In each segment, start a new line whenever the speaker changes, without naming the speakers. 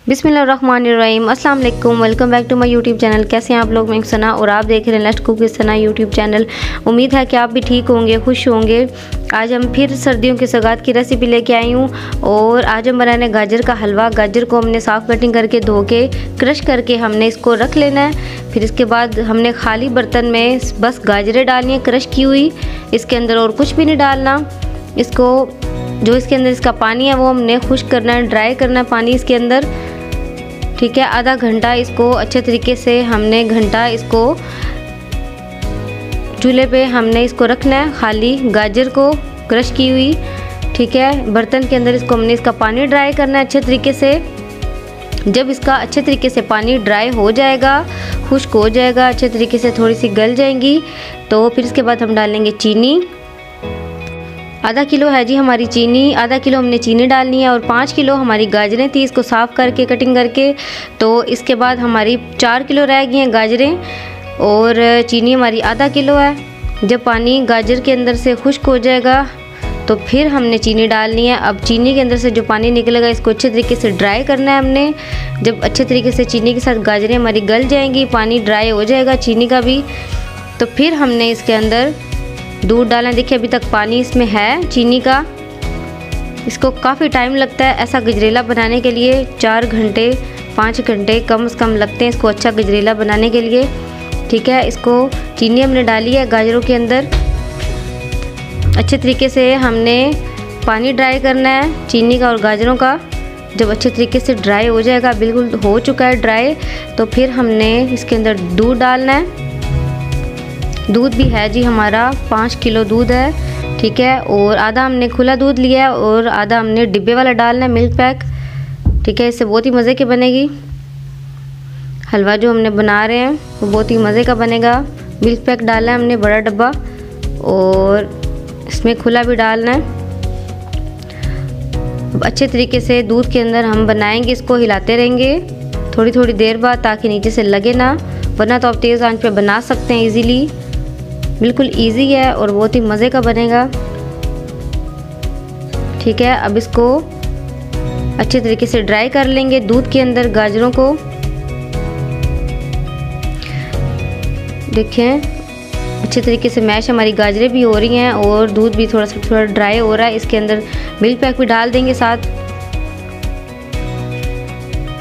बिस्मिल्लाहिर्रहमानिर्रहीम। अस्सलाम वालेकुम, welcome back to my YouTube channel. कैसे हैं आप लोग? मैं सना और आप देख रहे हैं let's cook with Sana YouTube channel. उम्मीद है कि आप भी ठीक होंगे, खुश होंगे। आज हम फिर सर्दियों की सौगात की रेसिपी लेके आई हूँ और आज हम बनाने गाजर का हलवा। गाजर को हमने साफ़ कटिंग करके धो के क्रश करके हमने इसको रख लेना है। फिर इसके बाद हमने खाली बर्तन में बस गाजरें डालनी है क्रश की हुई, इसके अंदर और कुछ भी नहीं डालना। इसको जो इसके अंदर इसका पानी है वो हमने खुश्क करना है, ड्राई करना है पानी इसके अंदर, ठीक है। आधा घंटा इसको अच्छे तरीके से हमने इसको चूल्हे पे हमने इसको रखना है, खाली गाजर को क्रश की हुई, ठीक है। बर्तन के अंदर इसको हमने इसका पानी ड्राई करना है अच्छे तरीके से। जब इसका अच्छे तरीके से पानी ड्राई हो जाएगा, खुश्क हो जाएगा, अच्छे तरीके से थोड़ी सी गल जाएंगी, तो फिर इसके बाद हम डालेंगे चीनी। आधा किलो है जी हमारी चीनी, आधा किलो हमने चीनी डालनी है और 5 किलो हमारी गाजरें थी, इसको साफ़ करके कटिंग करके। तो इसके बाद हमारी 4 किलो रह गई हैं गाजरें और चीनी हमारी आधा किलो है। जब पानी गाजर के अंदर से खुश्क हो जाएगा तो फिर हमने चीनी डालनी है। अब चीनी के अंदर से जो पानी निकलेगा इसको अच्छे तरीके से ड्राई करना है हमने। जब अच्छे तरीके से चीनी के साथ गाजरें हमारी गल जाएंगी, पानी ड्राई हो जाएगा चीनी का भी, तो फिर हमने इसके अंदर दूध डालना। देखिए अभी तक पानी इसमें है चीनी का। इसको काफ़ी टाइम लगता है ऐसा गजरेला बनाने के लिए, 4 घंटे 5 घंटे कम से कम लगते हैं इसको अच्छा गजरेला बनाने के लिए, ठीक है। इसको चीनी हमने डाली है गाजरों के अंदर, अच्छे तरीके से हमने पानी ड्राई करना है चीनी का और गाजरों का। जब अच्छे तरीके से ड्राई हो जाएगा, बिल्कुल हो चुका है ड्राई, तो फिर हमने इसके अंदर दूध डालना है। दूध भी है जी हमारा 5 किलो दूध है, ठीक है। और आधा हमने खुला दूध लिया है और आधा हमने डिब्बे वाला डालना है मिल्क पैक, ठीक है। इससे बहुत ही मज़े की बनेगी हलवा जो हमने बना रहे हैं, वो बहुत ही मज़े का बनेगा। मिल्क पैक डालना है हमने बड़ा डब्बा और इसमें खुला भी डालना है। अब अच्छे तरीके से दूध के अंदर हम बनाएंगे, इसको हिलाते रहेंगे थोड़ी थोड़ी देर बाद ताकि नीचे से लगे ना, वरना तो आप तेज़ आंच पे बना सकते हैं इजीली, बिल्कुल इजी है और बहुत ही मज़े का बनेगा, ठीक है। अब इसको अच्छे तरीके से ड्राई कर लेंगे दूध के अंदर गाजरों को। देखें अच्छे तरीके से मैश हमारी गाजरें भी हो रही हैं और दूध भी थोड़ा ड्राई हो रहा है। इसके अंदर मिल्क पैक भी डाल देंगे साथ,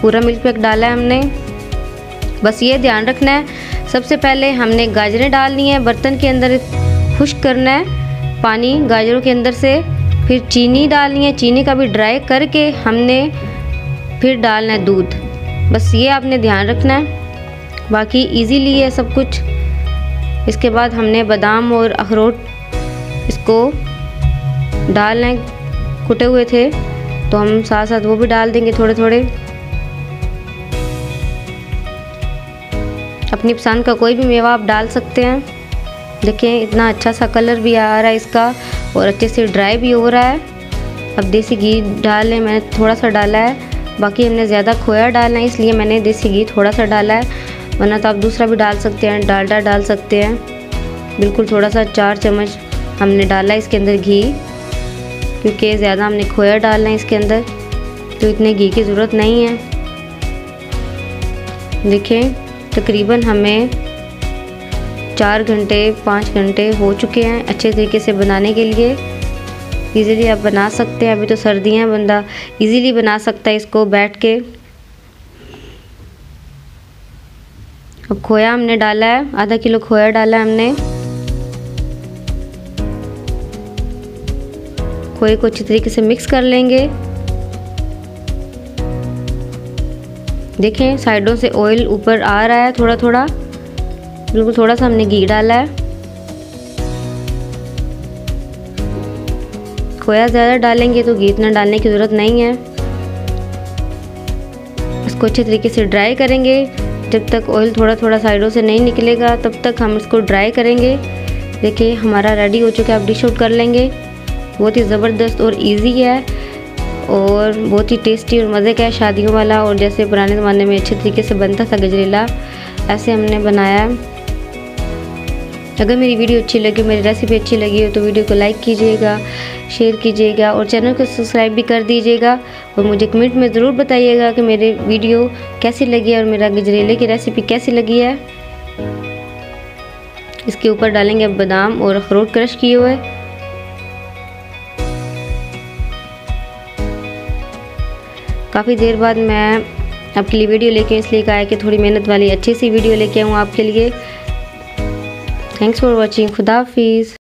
पूरा मिल्क पैक डाला है हमने। बस ये ध्यान रखना है, सबसे पहले हमने गाजरें डालनी है बर्तन के अंदर, खुश्क करना है पानी गाजरों के अंदर से, फिर चीनी डालनी है, चीनी का भी ड्राई करके हमने फिर डालना है दूध। बस ये आपने ध्यान रखना है, बाकी इजीली है सब कुछ। इसके बाद हमने बादाम और अखरोट इसको डालना है, कुटे हुए थे तो हम साथ साथ वो भी डाल देंगे थोड़े थोड़े। अपनी पसंद का कोई भी मेवा आप डाल सकते हैं। देखें इतना अच्छा सा कलर भी आ रहा है इसका और अच्छे से ड्राई भी हो रहा है। अब देसी घी डाल लें, मैंने थोड़ा सा डाला है, बाकी हमने ज़्यादा खोया डालना है इसलिए मैंने देसी घी थोड़ा सा डाला है, वरना तो आप दूसरा भी डाल सकते हैं, डालडा डाल सकते हैं। बिल्कुल थोड़ा सा 4 चम्मच हमने डाला है इसके अंदर घी, क्योंकि ज़्यादा हमने खोया डालना है इसके अंदर, तो इतने घी की ज़रूरत नहीं है। देखें तकरीबन हमें 4 घंटे 5 घंटे हो चुके हैं अच्छे तरीके से बनाने के लिए। इजीली आप बना सकते हैं, अभी तो सर्दियाँ, बंदा इजीली बना सकता है इसको बैठ के। अब खोया हमने डाला है, आधा किलो खोया डाला है हमने। खोए को अच्छी तरीके से मिक्स कर लेंगे। देखें साइडों से ऑयल ऊपर आ रहा है थोड़ा थोड़ा, बिल्कुल थोड़ा सा हमने घी डाला है। खोया ज़्यादा डालेंगे तो घी इतना डालने की ज़रूरत नहीं है। इसको अच्छे तरीके से ड्राई करेंगे, जब तक ऑयल थोड़ा थोड़ा साइडों से नहीं निकलेगा तब तक हम इसको ड्राई करेंगे। देखिए हमारा रेडी हो चुका है, आप डिश आउट कर लेंगे। बहुत ही ज़बरदस्त और इजी है और बहुत ही टेस्टी और मज़े का है, शादियों वाला। और जैसे पुराने ज़माने में अच्छे तरीके से बनता था गजरेला, ऐसे हमने बनाया है। अगर मेरी वीडियो अच्छी लगी, मेरी रेसिपी अच्छी लगी हो तो वीडियो को लाइक कीजिएगा, शेयर कीजिएगा और चैनल को सब्सक्राइब भी कर दीजिएगा। और मुझे कमेंट में ज़रूर बताइएगा कि मेरी वीडियो कैसी लगी है और मेरा गजरेले की रेसिपी कैसी लगी है। इसके ऊपर डालेंगे बादाम और अखरोट क्रश किए हुए। काफ़ी देर बाद मैं आपके लिए वीडियो लेके इसलिए कहा है कि थोड़ी मेहनत वाली अच्छी सी वीडियो लेके आऊँ आपके लिए। Thanks for watching. खुदा हाफिज़।